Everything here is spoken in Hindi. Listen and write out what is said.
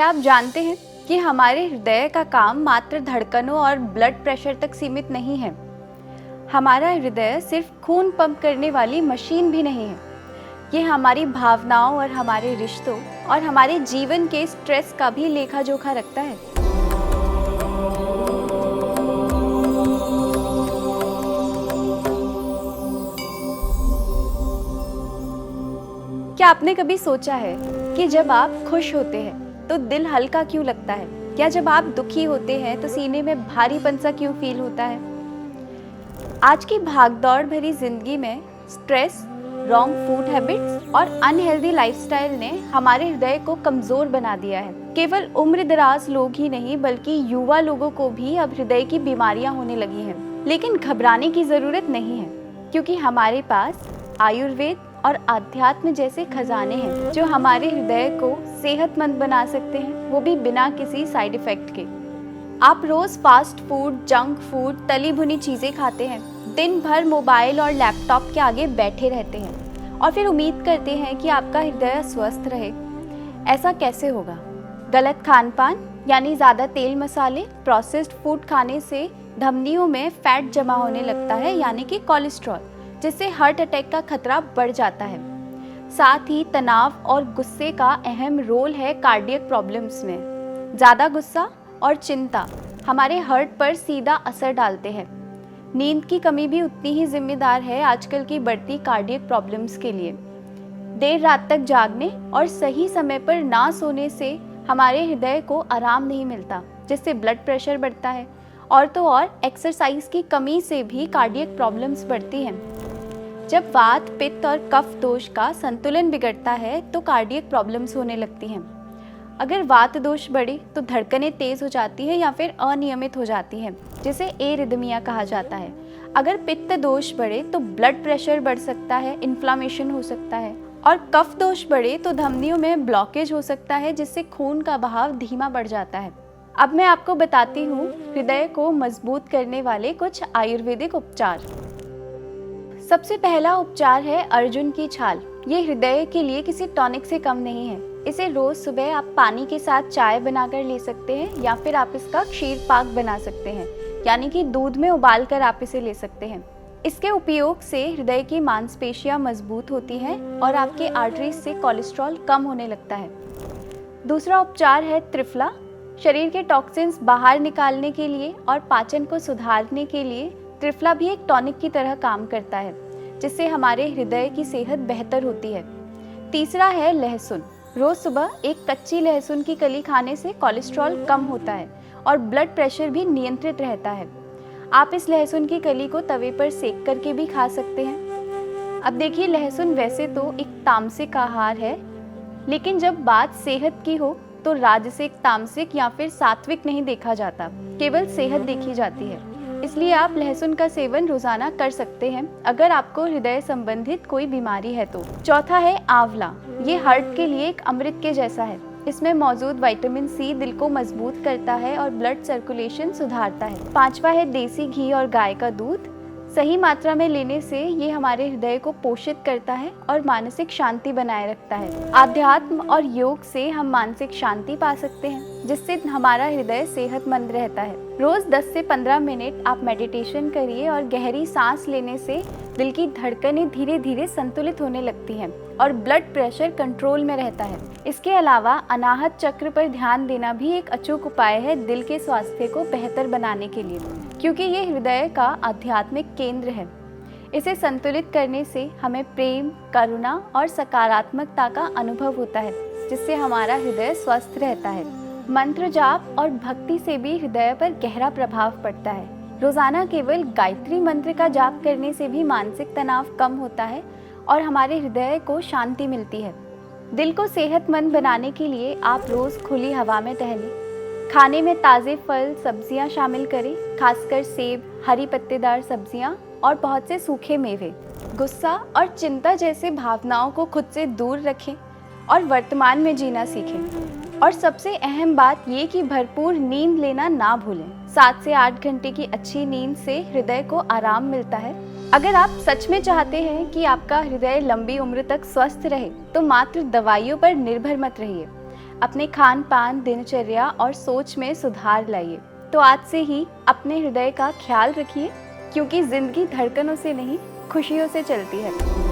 क्या आप जानते हैं कि हमारे हृदय का काम मात्र धड़कनों और ब्लड प्रेशर तक सीमित नहीं है। हमारा हृदय सिर्फ खून पंप करने वाली मशीन भी नहीं है। ये हमारी भावनाओं और हमारे रिश्तों और हमारे जीवन के स्ट्रेस का भी लेखा जोखा रखता है। क्या आपने कभी सोचा है कि जब आप खुश होते हैं तो दिल हल्का क्यों लगता है? या जब आप दुखी होते हैं तो सीने में भारीपन सा क्यों फील होता है? आज की भागदौड़ भरी जिंदगी में स्ट्रेस, रॉन्ग फूड हैबिट्स और अनहेल्दी लाइफस्टाइल ने हमारे हृदय को कमजोर बना दिया है। केवल उम्र दराज लोग ही नहीं बल्कि युवा लोगों को भी अब हृदय की बीमारियां होने लगी हैं। लेकिन घबराने की जरूरत नहीं है, क्योंकि हमारे पास आयुर्वेद और आध्यात्म जैसे खजाने हैं जो हमारे हृदय को सेहतमंद बना सकते हैं, वो भी बिना किसी साइड इफेक्ट के। आप रोज फास्ट फूड, जंक फूड, तली भुनी चीजें खाते हैं, दिन भर मोबाइल और लैपटॉप के आगे बैठे रहते हैं और फिर उम्मीद करते हैं कि आपका हृदय स्वस्थ रहे। ऐसा कैसे होगा? गलत खान पान यानी ज़्यादा तेल मसाले, प्रोसेस्ड फूड खाने से धमनियों में फैट जमा होने लगता है यानी कि कोलेस्ट्रॉल, जिससे हार्ट अटैक का खतरा बढ़ जाता है। साथ ही तनाव और गुस्से का अहम रोल है कार्डियक प्रॉब्लम्स में। ज़्यादा गुस्सा और चिंता हमारे हार्ट पर सीधा असर डालते हैं। नींद की कमी भी उतनी ही जिम्मेदार है आजकल की बढ़ती कार्डियक प्रॉब्लम्स के लिए। देर रात तक जागने और सही समय पर ना सोने से हमारे हृदय को आराम नहीं मिलता, जिससे ब्लड प्रेशर बढ़ता है। और तो और एक्सरसाइज की कमी से भी कार्डियक प्रॉब्लम्स बढ़ती हैं। जब वात, पित्त और कफ दोष का संतुलन बिगड़ता है तो कार्डियक प्रॉब्लम्स होने लगती हैं। अगर वात दोष बढ़े तो धड़कनें तेज हो जाती है या फिर अनियमित हो जाती हैं, जिसे एरिदमिया कहा जाता है। अगर पित्त दोष बढ़े तो ब्लड प्रेशर बढ़ सकता है, इन्फ्लामेशन हो सकता है। और कफ दोष बढ़े तो धमनियों में ब्लॉकेज हो सकता है, जिससे खून का बहाव धीमा बढ़ जाता है। अब मैं आपको बताती हूँ हृदय को मजबूत करने वाले कुछ आयुर्वेदिक उपचार। सबसे पहला उपचार है अर्जुन की छाल। ये हृदय के लिए किसी टॉनिक से कम नहीं है। इसे रोज सुबह आप पानी के साथ चाय बनाकर ले सकते हैं या फिर आप इसका क्षीर पाक बना सकते हैं, यानी कि दूध में उबाल कर आप इसे ले सकते हैं। इसके उपयोग से हृदय की मांसपेशियां मजबूत होती हैं और आपके आर्टरीज से कोलेस्ट्रॉल कम होने लगता है। दूसरा उपचार है त्रिफला। शरीर के टॉक्सिन्स बाहर निकालने के लिए और पाचन को सुधारने के लिए त्रिफला भी एक टॉनिक की तरह काम करता है, जिससे हमारे हृदय की सेहत बेहतर होती है। तीसरा है लहसुन। रोज सुबह एक कच्ची लहसुन की कली खाने से कोलेस्ट्रॉल कम होता है और ब्लड प्रेशर भी नियंत्रित रहता है। आप इस लहसुन की कली को तवे पर सेक करके भी खा सकते हैं। अब देखिए, लहसुन वैसे तो एक तामसिक आहार है, लेकिन जब बात सेहत की हो तो राजसिक, तामसिक या फिर सात्विक नहीं देखा जाता, केवल सेहत देखी जाती है। इसलिए आप लहसुन का सेवन रोजाना कर सकते हैं अगर आपको हृदय संबंधित कोई बीमारी है तो। चौथा है आंवला। ये हार्ट के लिए एक अमृत के जैसा है। इसमें मौजूद विटामिन सी दिल को मजबूत करता है और ब्लड सर्कुलेशन सुधारता है। पांचवा है देसी घी और गाय का दूध। सही मात्रा में लेने से ये हमारे हृदय को पोषित करता है और मानसिक शांति बनाए रखता है। आध्यात्म और योग से हम मानसिक शांति पा सकते हैं, जिससे हमारा हृदय सेहतमंद रहता है। रोज 10 से 15 मिनट आप मेडिटेशन करिए और गहरी सांस लेने से दिल की धड़कनें धीरे धीरे संतुलित होने लगती हैं और ब्लड प्रेशर कंट्रोल में रहता है। इसके अलावा अनाहत चक्र पर ध्यान देना भी एक अचूक उपाय है दिल के स्वास्थ्य को बेहतर बनाने के लिए, क्योंकि ये हृदय का आध्यात्मिक केंद्र है। इसे संतुलित करने से हमें प्रेम, करुणा और सकारात्मकता का अनुभव होता है, जिससे हमारा हृदय स्वस्थ रहता है। मंत्र जाप और भक्ति से भी हृदय पर गहरा प्रभाव पड़ता है। रोजाना केवल गायत्री मंत्र का जाप करने से भी मानसिक तनाव कम होता है और हमारे हृदय को शांति मिलती है। दिल को सेहतमंद बनाने के लिए आप रोज खुली हवा में टहलें। खाने में ताज़े फल, सब्जियां शामिल करें, खासकर सेब, हरी पत्तेदार सब्जियां और बहुत से सूखे मेवे। गुस्सा और चिंता जैसे भावनाओं को खुद से दूर रखें और वर्तमान में जीना सीखें। और सबसे अहम बात ये कि भरपूर नींद लेना ना भूलें। 7 से 8 घंटे की अच्छी नींद से हृदय को आराम मिलता है। अगर आप सच में चाहते हैं कि आपका हृदय लंबी उम्र तक स्वस्थ रहे तो मात्र दवाइयों पर निर्भर मत रहिए। अपने खान पान, दिनचर्या और सोच में सुधार लाइए। तो आज से ही अपने हृदय का ख्याल रखिए, क्योंकि जिंदगी धड़कनों से नहीं, खुशियों से चलती है।